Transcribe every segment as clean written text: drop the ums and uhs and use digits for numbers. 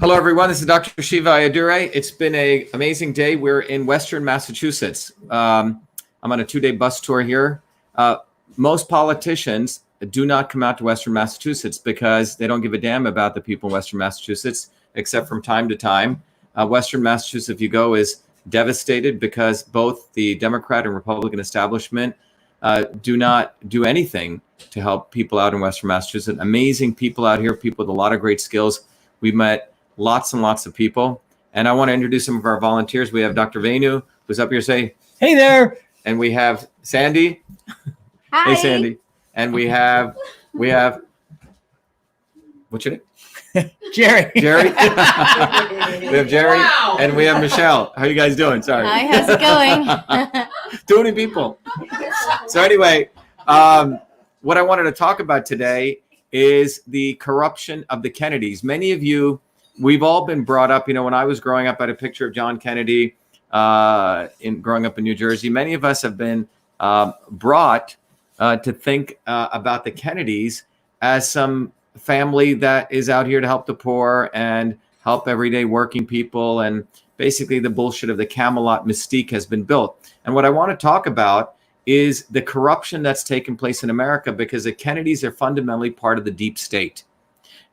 Hello, everyone. This is Dr. Shiva Ayadure. It's been an amazing day. We're in Western Massachusetts. I'm on a 2-day bus tour here. Most politicians do not come out to Western Massachusetts because they don't give a damn about the people in Western Massachusetts, except from time to time. Western Massachusetts, if you go, is devastated because both the Democrat and Republican establishment do not do anything to help people out in Western Massachusetts. Amazing people out here, people with a lot of great skills. We've met lots and lots of people. And I want to introduce some of our volunteers. We have Dr. Venu, who's up here. Say, hey there. And we have Sandy. Hi. Hey, Sandy. And we have, what's your name? Jerry. Jerry. We have Jerry. Wow. And we have Michelle. How are you guys doing? Sorry. Hi, how's it going? Too many people. So anyway, what I wanted to talk about today is the corruption of the Kennedys. Many of you, we've all been brought up, when I was growing up, I had a picture of John Kennedy growing up in New Jersey. Many of us have been brought to think about the Kennedys as some family that is out here to help the poor and help everyday working people. And basically the bullshit of the Camelot mystique has been built. And what I want to talk about is the corruption that's taken place in America, because the Kennedys are fundamentally part of the deep state.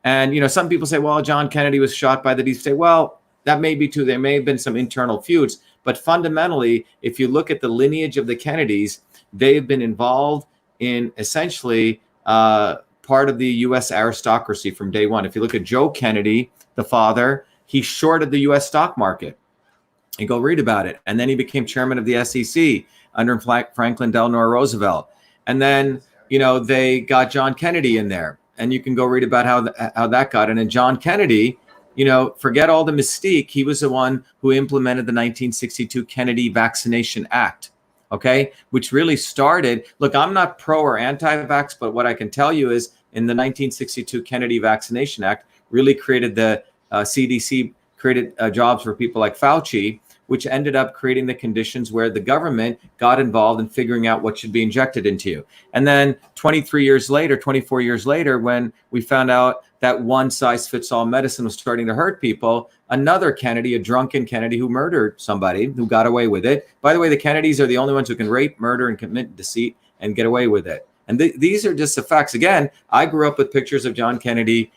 And, some people say, well, John Kennedy was shot by the deep state. Well, that may be true. There may have been some internal feuds. But fundamentally, if you look at the lineage of the Kennedys, they've been involved in essentially part of the U.S. aristocracy from day one. If you look at Joe Kennedy, the father, he shorted the U.S. stock market. You go read about it. And then he became chairman of the SEC under Franklin Delano Roosevelt. And then, they got John Kennedy in there. And you can go read about how that got. And then John Kennedy, forget all the mystique. He was the one who implemented the 1962 Kennedy Vaccination Act, okay, which really started. Look, I'm not pro or anti-vax, but what I can tell you is in the 1962 Kennedy Vaccination Act really created the CDC, created jobs for people like Fauci, which ended up creating the conditions where the government got involved in figuring out what should be injected into you. And then 24 years later, when we found out that one-size-fits-all medicine was starting to hurt people, another Kennedy, a drunken Kennedy who murdered somebody, who got away with it. By the way, the Kennedys are the only ones who can rape, murder, and commit deceit and get away with it. And these are just the facts. Again, I grew up with pictures of John Kennedy,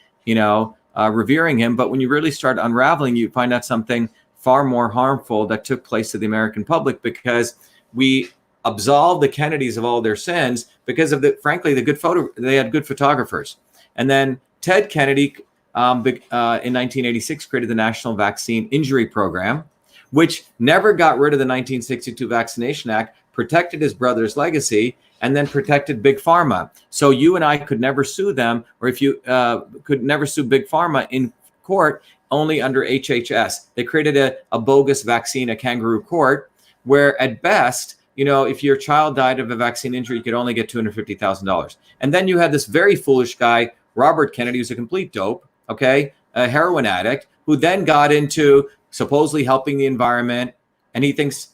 revering him. But when you really start unraveling, you find out something far more harmful that took place to the American public, because we absolved the Kennedys of all their sins because of they had good photographers. And then Ted Kennedy in 1986 created the National Vaccine Injury Program, which never got rid of the 1962 Vaccination Act, protected his brother's legacy, and then protected Big Pharma. So you and I could never sue them, or if you could never sue Big Pharma in court, only under HHS. They created a bogus vaccine, a kangaroo court, where at best, if your child died of a vaccine injury, you could only get $250,000. And then you had this very foolish guy, Robert Kennedy, who's a complete dope, okay, a heroin addict, who then got into supposedly helping the environment. And he thinks,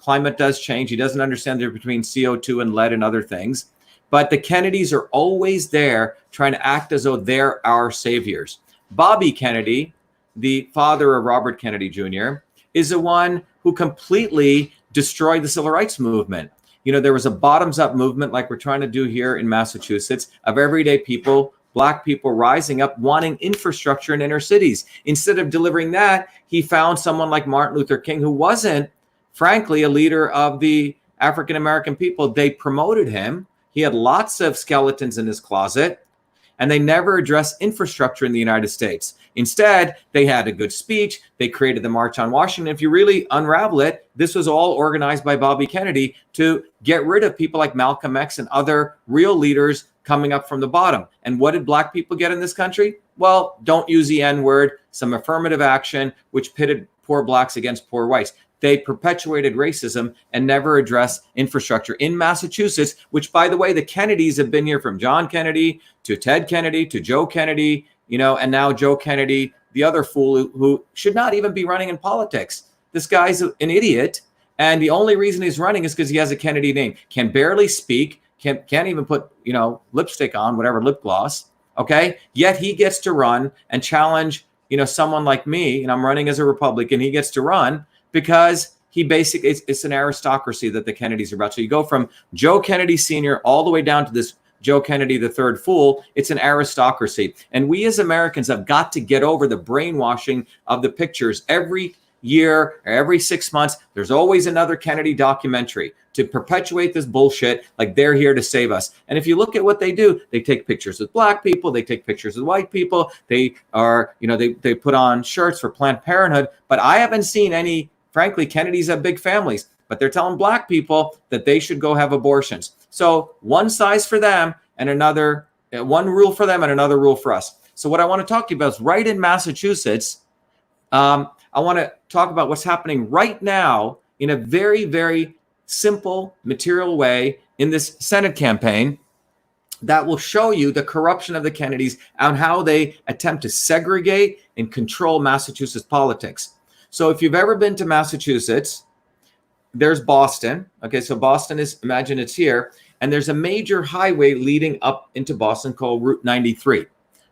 climate does change. He doesn't understand the difference between CO2 and lead and other things. But the Kennedys are always there trying to act as though they're our saviors. Bobby Kennedy, the father of Robert Kennedy Jr., is the one who completely destroyed the civil rights movement. There was a bottoms-up movement like we're trying to do here in Massachusetts of everyday people, Black people rising up, wanting infrastructure in inner cities. Instead of delivering that, he found someone like Martin Luther King, who wasn't, frankly, a leader of the African-American people. They promoted him. He had lots of skeletons in his closet, and they never addressed infrastructure in the United States. Instead, they had a good speech. They created the March on Washington. If you really unravel it, this was all organized by Bobby Kennedy to get rid of people like Malcolm X and other real leaders coming up from the bottom. And what did Black people get in this country? Well, don't use the N-word, some affirmative action, which pitted poor Blacks against poor whites. They perpetuated racism and never addressed infrastructure in Massachusetts, which, by the way, the Kennedys have been here from John Kennedy to Ted Kennedy to Joe Kennedy, and now Joe Kennedy, the other fool who should not even be running in politics. This guy's an idiot. And the only reason he's running is because he has a Kennedy name, can barely speak, can't even put, lipstick on, whatever, lip gloss. Okay. Yet he gets to run and challenge someone like me, and I'm running as a Republican, he gets to run because he basically, it's an aristocracy that the Kennedys are about. So you go from Joe Kennedy Sr. all the way down to this Joe Kennedy the third fool. It's an aristocracy. And we as Americans have got to get over the brainwashing of the pictures. Every year or every 6 months, there's always another Kennedy documentary to perpetuate this bullshit, like they're here to save us. And if you look at what they do, they take pictures with black people, they take pictures with white people, they are, they put on shirts for Planned Parenthood. But I haven't seen any, frankly, Kennedys have big families, but they're telling black people that they should go have abortions. So one size for them and another, one rule for them and another rule for us. So what I want to talk to you about is right in Massachusetts. I want to talk about what's happening right now in a very, very simple material way in this Senate campaign that will show you the corruption of the Kennedys and how they attempt to segregate and control Massachusetts politics. So if you've ever been to Massachusetts, there's Boston. Okay, so Boston is, imagine it's here. And there's a major highway leading up into Boston called Route 93.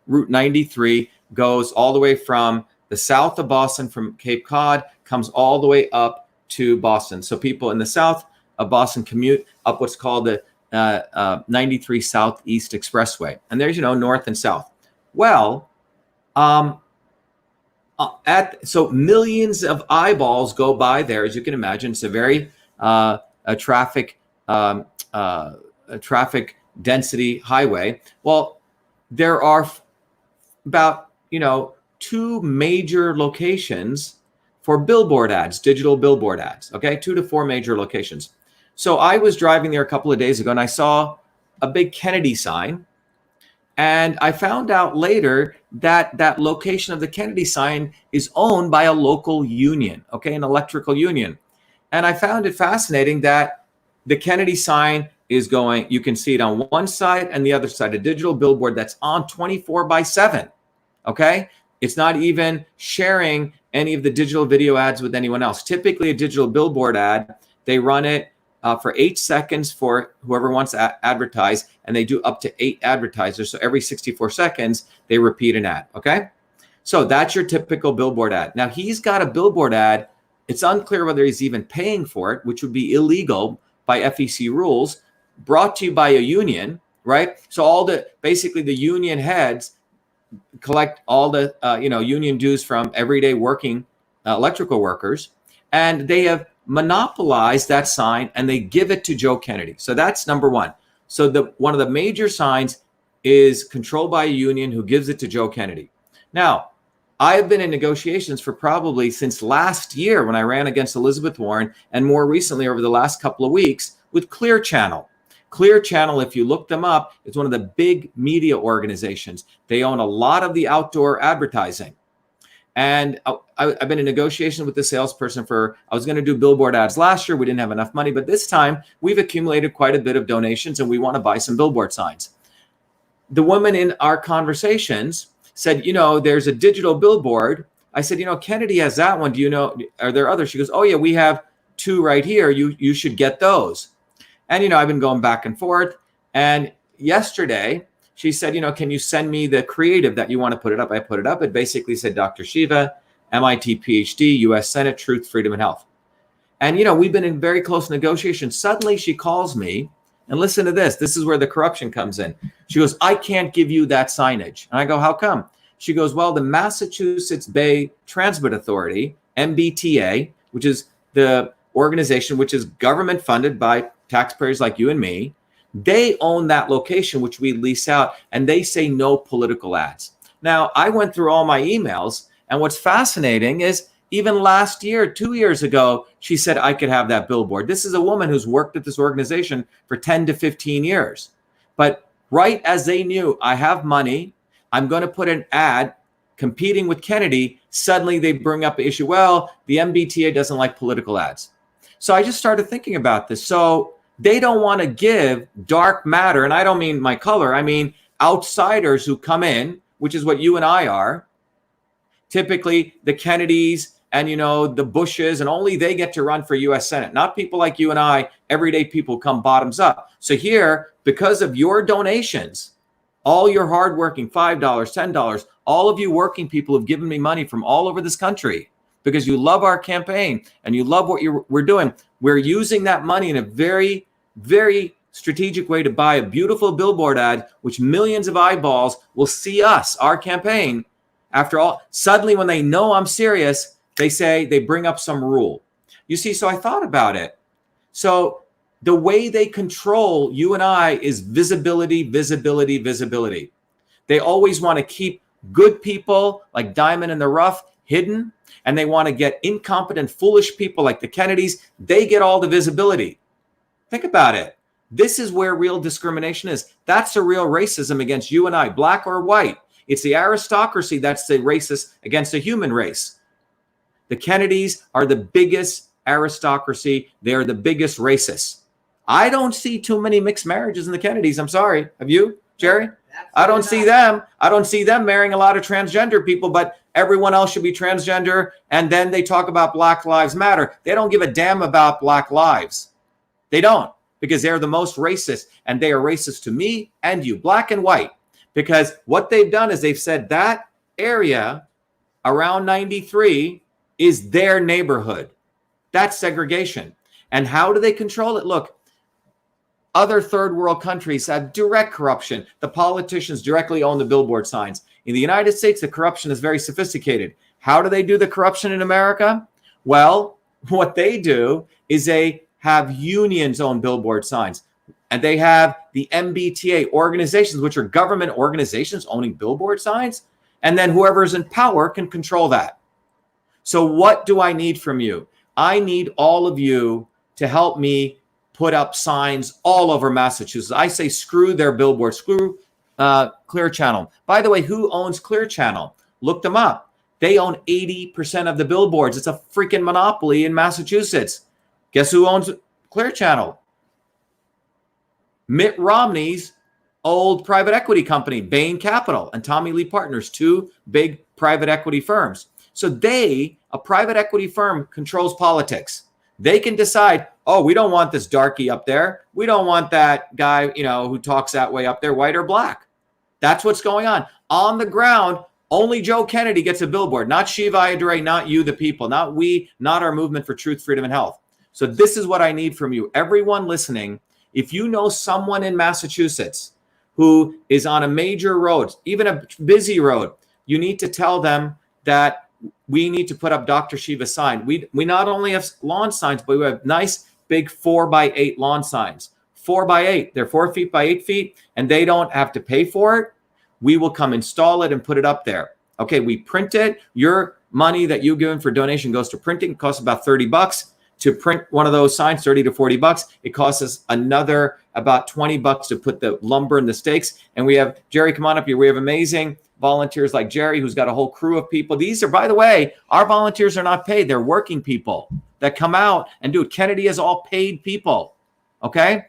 Route 93 goes all the way from the south of Boston, from Cape Cod, comes all the way up to Boston. So people in the south of Boston commute up what's called the 93 Southeast Expressway. And there's, north and south. Well, so millions of eyeballs go by there, as you can imagine. It's a very a traffic density highway. Well, there are about 2 major locations for billboard ads, digital billboard ads. Okay, 2 to 4 major locations. So I was driving there a couple of days ago, and I saw a big Kennedy sign. And I found out later that that location of the Kennedy sign is owned by a local union, okay, an electrical union. And I found it fascinating that the Kennedy sign is going, you can see it on one side and the other side, a digital billboard that's on 24/7, okay? It's not even sharing any of the digital video ads with anyone else. Typically, a digital billboard ad, they run it for 8 seconds for whoever wants to advertise, and they do up to 8 advertisers. So every 64 seconds, they repeat an ad, okay? So that's your typical billboard ad. Now, he's got a billboard ad. It's unclear whether he's even paying for it, which would be illegal by FEC rules, brought to you by a union, right? So basically the union heads collect all the, union dues from everyday working electrical workers, and they have monopolize that sign and they give it to Joe Kennedy. So that's number one. So one of the major signs is controlled by a union who gives it to Joe Kennedy. Now, I have been in negotiations for probably since last year when I ran against Elizabeth Warren, and more recently over the last couple of weeks with Clear Channel. Clear Channel, if you look them up, is one of the big media organizations. They own a lot of the outdoor advertising. And I've been in negotiation with the salesperson I was going to do billboard ads last year. We didn't have enough money, but this time we've accumulated quite a bit of donations and we want to buy some billboard signs. The woman in our conversations said, there's a digital billboard. I said, Kennedy has that one. Do you know, are there others? She goes, oh yeah, we have 2 right here. You should get those. And, I've been going back and forth. And yesterday, she said, can you send me the creative that you want to put it up? I put it up. It basically said Dr.SHIVA, MIT PhD, U.S. Senate, Truth, Freedom, and Health. And, we've been in very close negotiations. Suddenly she calls me, and listen to this. This is where the corruption comes in. She goes, I can't give you that signage. And I go, how come? She goes, well, the Massachusetts Bay Transit Authority, MBTA, which is the organization which is government funded by taxpayers like you and me, they own that location, which we lease out, and they say no political ads. Now, I went through all my emails, and what's fascinating is even last year, 2 years ago, she said I could have that billboard. This is a woman who's worked at this organization for 10 to 15 years. But right as they knew I have money, I'm going to put an ad competing with Kennedy, suddenly they bring up the issue, well, the MBTA doesn't like political ads. So I just started thinking about this. So they don't want to give dark matter, and I don't mean my color, I mean outsiders who come in, which is what you and I are, typically the Kennedys and, the Bushes, and only they get to run for U.S. Senate, not people like you and I, everyday people come bottoms up. So here, because of your donations, all your hardworking $5, $10, all of you working people who've given me money from all over this country because you love our campaign and you love what we're doing. We're using that money in a very, very strategic way to buy a beautiful billboard ad, which millions of eyeballs will see us, our campaign. After all, suddenly when they know I'm serious, they bring up some rule. You see, so I thought about it. So the way they control you and I is visibility, visibility, visibility. They always want to keep good people like diamond in the rough hidden, and they want to get incompetent, foolish people like the Kennedys. They get all the visibility. Think about it. This is where real discrimination is. That's a real racism against you and I, black or white. It's the aristocracy that's the racist against the human race. The Kennedys are the biggest aristocracy. They're the biggest racists. I don't see too many mixed marriages in the Kennedys. I'm sorry. Have you, Jerry? I don't see them. I don't see them marrying a lot of transgender people, but everyone else should be transgender. And then they talk about Black Lives Matter. They don't give a damn about Black lives. They don't, because they're the most racist, and they are racist to me and you, black and white, because what they've done is they've said that area around 93 is their neighborhood. That's segregation. And how do they control it? Look, other third world countries have direct corruption. The politicians directly own the billboard signs. In the United States, the corruption is very sophisticated. How do they do the corruption in America? Well, what they do is they have unions own billboard signs. And they have the MBTA organizations, which are government organizations owning billboard signs. And then whoever is in power can control that. So what do I need from you? I need all of you to help me put up signs all over Massachusetts. I say screw their billboard, screw Clear Channel. By the way, who owns Clear Channel? Look them up. They own 80% of the billboards. It's a freaking monopoly in Massachusetts. Guess who owns Clear Channel? Mitt Romney's old private equity company, Bain Capital, and Tommy Lee Partners, two big private equity firms. So a private equity firm controls politics. They can decide, oh, we don't want this darky up there. We don't want that guy, who talks that way up there, white or black. That's what's going on. On the ground, only Joe Kennedy gets a billboard, not Shiva Ayyadurai, not you, the people, not we, not our movement for truth, freedom, and health. So this is what I need from you. Everyone listening, if you know someone in Massachusetts who is on a major road, even a busy road, you need to tell them that we need to put up Dr. Shiva sign. We not only have lawn signs, but we have nice big 4x8 lawn signs. 4x8. They're 4 feet by 8 feet, and they don't have to pay for it. We will come install it and put it up there. Okay, we print it. Your money that you give for donation goes to printing. It costs about $30 to print one of those signs, 30 to $40. It costs us another about $20 to put the lumber and the stakes. And we have, Jerry, come on up here. We have amazing volunteers like Jerry, who's got a whole crew of people. These are, by the way, our volunteers are not paid. They're working people that come out and do it. Kennedy is all paid people. Okay.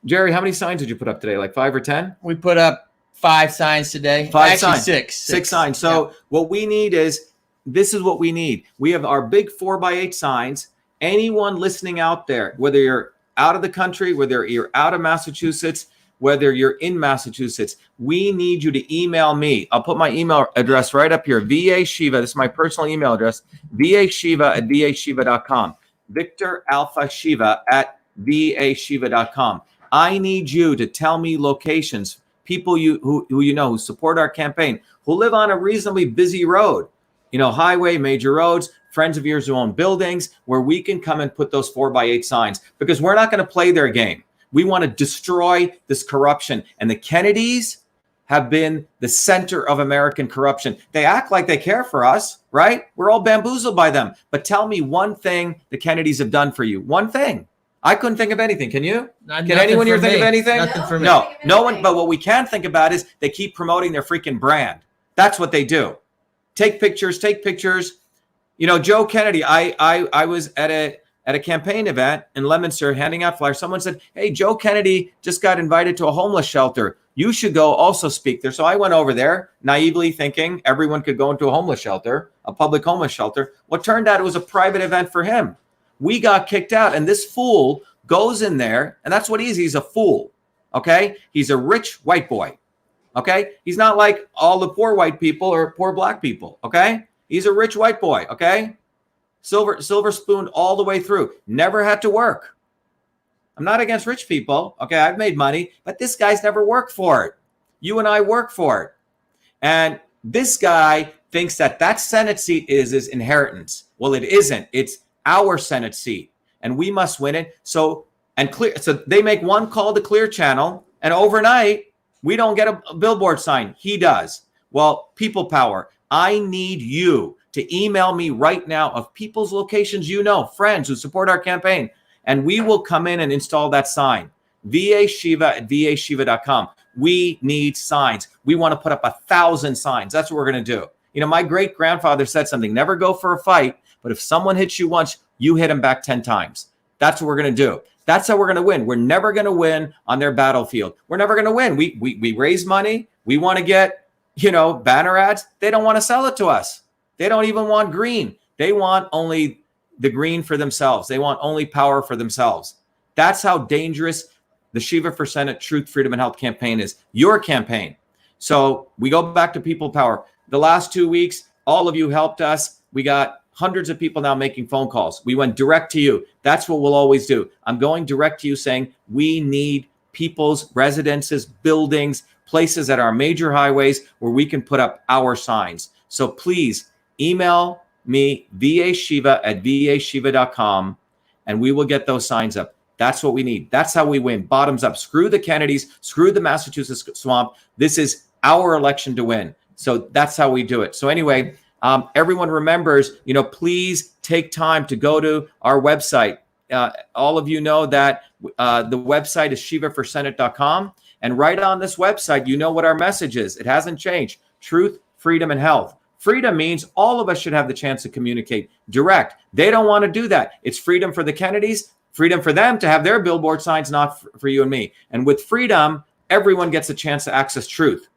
Jerry, how many signs did you put up today? Like 5 or 10? We put up 5 signs today. Five signs. Six signs. So what we need is, this is what we need. We have our big 4x8 signs. Anyone listening out there, whether you're out of the country, whether you're out of Massachusetts, whether you're in Massachusetts, we need you to email me. I'll put my email address right up here. VA.SHIVA. This is my personal email address. VA.SHIVA@VASHIVA.com. Victor Alpha Shiva @VASHIVA.com. I need you to tell me locations, people who you know who support our campaign, who live on a reasonably busy road, highway, major roads, friends of yours who own buildings, where we can come and put those 4x8 signs, because we're not going to play their game. We want to destroy this corruption. And the Kennedys have been the center of American corruption. They act like they care for us, right? We're all bamboozled by them. But tell me one thing the Kennedys have done for you. One thing. I couldn't think of anything. Can you? Can anyone here think of anything? Nothing for me. No one. But what we can think about is they keep promoting their freaking brand. That's what they do. Take pictures. Joe Kennedy, I was at a campaign event in Leominster handing out flyers. Someone said, hey, Joe Kennedy just got invited to a homeless shelter. You should go also speak there. So I went over there naively thinking everyone could go into a homeless shelter, a public homeless shelter. Well, it turned out it was a private event for him. We got kicked out, and this fool goes in there, and that's what he is. He's a fool. Okay. He's a rich white boy. Okay. He's not like all the poor white people or poor black people. Okay. He's a rich white boy. Okay. Silver spoon all the way through. Never had to work. I'm not against rich people. Okay. I've made money, but this guy's never worked for it. You and I work for it. And this guy thinks that that Senate seat is his inheritance. Well, it isn't. It's our Senate seat, and we must win it. So they make one call to Clear Channel, and overnight we don't get a billboard sign. He does. Well, people power. I need you to email me right now of people's locations, friends who support our campaign, and we will come in and install that sign. VASHIVA@VASHIVA.com. We need signs. We want to put up 1,000 signs. That's what we're going to do. My great grandfather said something: never go for a fight, but if someone hits you once, you hit them back 10 times. That's what we're going to do. That's how we're going to win. We're never going to win on their battlefield. We're never going to win. We raise money. We want to get, banner ads. They don't want to sell it to us. They don't even want green. They want only the green for themselves. They want only power for themselves. That's how dangerous the Shiva for Senate Truth, Freedom, and Health campaign is. Your campaign. So we go back to people power. The last 2 weeks, all of you helped us. We got hundreds of people now making phone calls. We went direct to you. That's what we'll always do. I'm going direct to you saying we need people's residences, buildings, places at our major highways where we can put up our signs. So please email me, vashiva@vashiva.com, and we will get those signs up. That's what we need. That's how we win. Bottoms up. Screw the Kennedys. Screw the Massachusetts swamp. This is our election to win. So that's how we do it. So anyway, everyone remembers, please take time to go to our website. All of you know that the website is shivaforsenate.com. And right on this website, what our message is. It hasn't changed. Truth, freedom, and health. Freedom means all of us should have the chance to communicate direct. They don't want to do that. It's freedom for the Kennedys. Freedom for them to have their billboard signs, not for you and me. And with freedom, everyone gets a chance to access truth.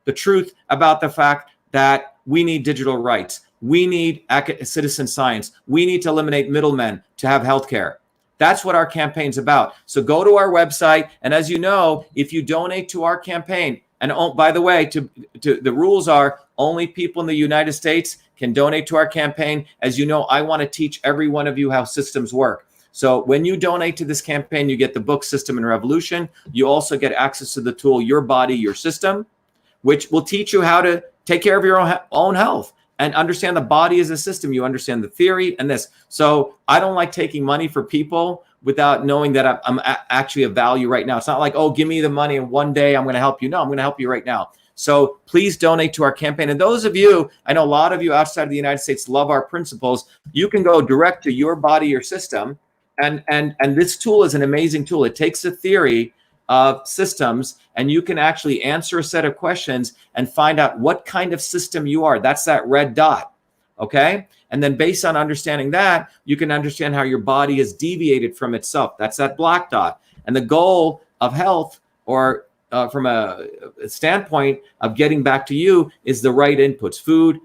The truth about the fact that we need digital rights. We need citizen science. We need to eliminate middlemen to have healthcare. That's what our campaign's about. So go to our website. And as you know, if you donate to our campaign, and by the way, the rules are only people in the United States can donate to our campaign. As you know, I want to teach every one of you how systems work. So when you donate to this campaign, you get the book System and Revolution. You also get access to the tool Your Body, Your System, which will teach you how to take care of your own health and understand the body as a system. You understand the theory and this. So I don't like taking money for people without knowing that I'm actually of value right now. It's not like, oh, give me the money and one day I'm going to help you. No, I'm going to help you right now. So please donate to our campaign. And those of you, I know a lot of you outside of the United States love our principles. You can go direct to Your Body, Your System. And this tool is an amazing tool. It takes the theory of systems, and you can actually answer a set of questions and find out what kind of system you are. That's that red dot, okay? And then based on understanding that, you can understand how your body is deviated from itself. That's that black dot. And the goal of health, or from a standpoint of getting back to you, is the right inputs: food,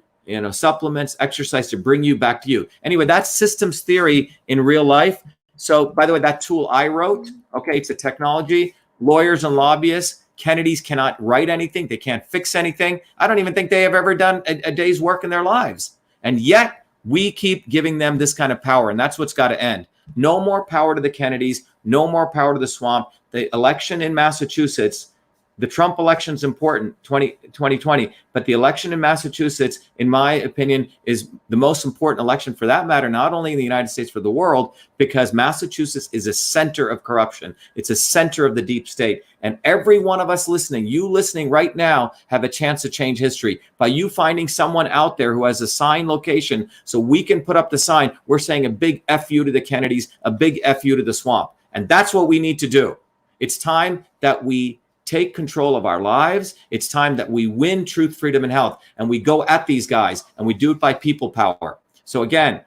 supplements, exercise to bring you back to you. Anyway, that's systems theory in real life. So, by the way, that tool I wrote, okay, it's a technology. Lawyers and lobbyists, Kennedys cannot write anything. They can't fix anything. I don't even think they have ever done a day's work in their lives. And yet we keep giving them this kind of power. And that's what's got to end. No more power to the Kennedys. No more power to the swamp. The election in Massachusetts, the Trump election is important, 2020, but the election in Massachusetts, in my opinion, is the most important election for that matter, not only in the United States, for the world, because Massachusetts is a center of corruption. It's a center of the deep state. And every one of us listening, you listening right now, have a chance to change history by you finding someone out there who has a sign location so we can put up the sign. We're saying a big F you to the Kennedys, a big F you to the swamp. And that's what we need to do. It's time that we take control of our lives. It's time that we win truth, freedom, and health. And we go at these guys, and we do it by people power. So again,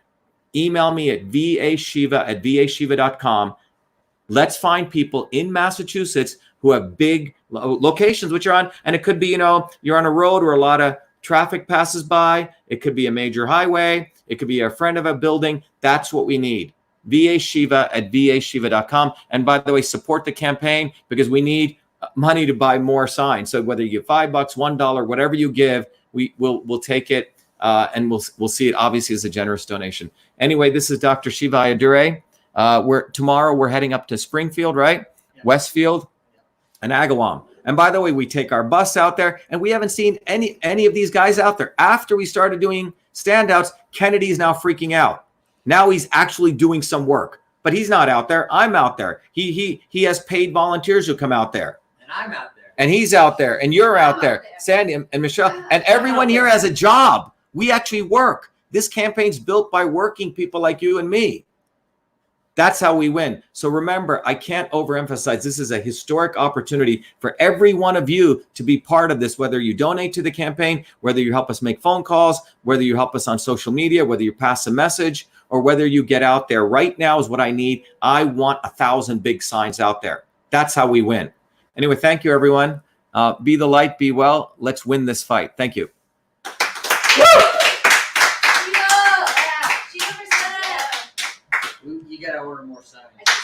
email me at vashiva@vashiva.com. Let's find people in Massachusetts who have big locations, which you're on. And it could be, you're on a road where a lot of traffic passes by. It could be a major highway. It could be a friend of a building. That's what we need. vashiva@vashiva.com. And by the way, support the campaign, because we need money to buy more signs. So whether you give $5, $1, whatever you give, we'll take it and we'll see it obviously as a generous donation. Anyway, this is Dr. Shiva Ayyadurai. Tomorrow we're heading up to Springfield, right? Yeah. Westfield and Agawam. And by the way, we take our bus out there, and we haven't seen any of these guys out there. After we started doing standouts, Kennedy's now freaking out. Now he's actually doing some work, but he's not out there. I'm out there. He has paid volunteers who come out there. And I'm out there. And he's out there, and you're out there. Sandy and Michelle, and everyone here has a job. We actually work. This campaign's built by working people like you and me. That's how we win. So remember, I can't overemphasize, this is a historic opportunity for every one of you to be part of this, whether you donate to the campaign, whether you help us make phone calls, whether you help us on social media, whether you pass a message, or whether you get out there. Right now is what I need. I want 1,000 big signs out there. That's how we win. Anyway, thank you, everyone. Be the light, be well. Let's win this fight. Thank you. You gotta order more signs.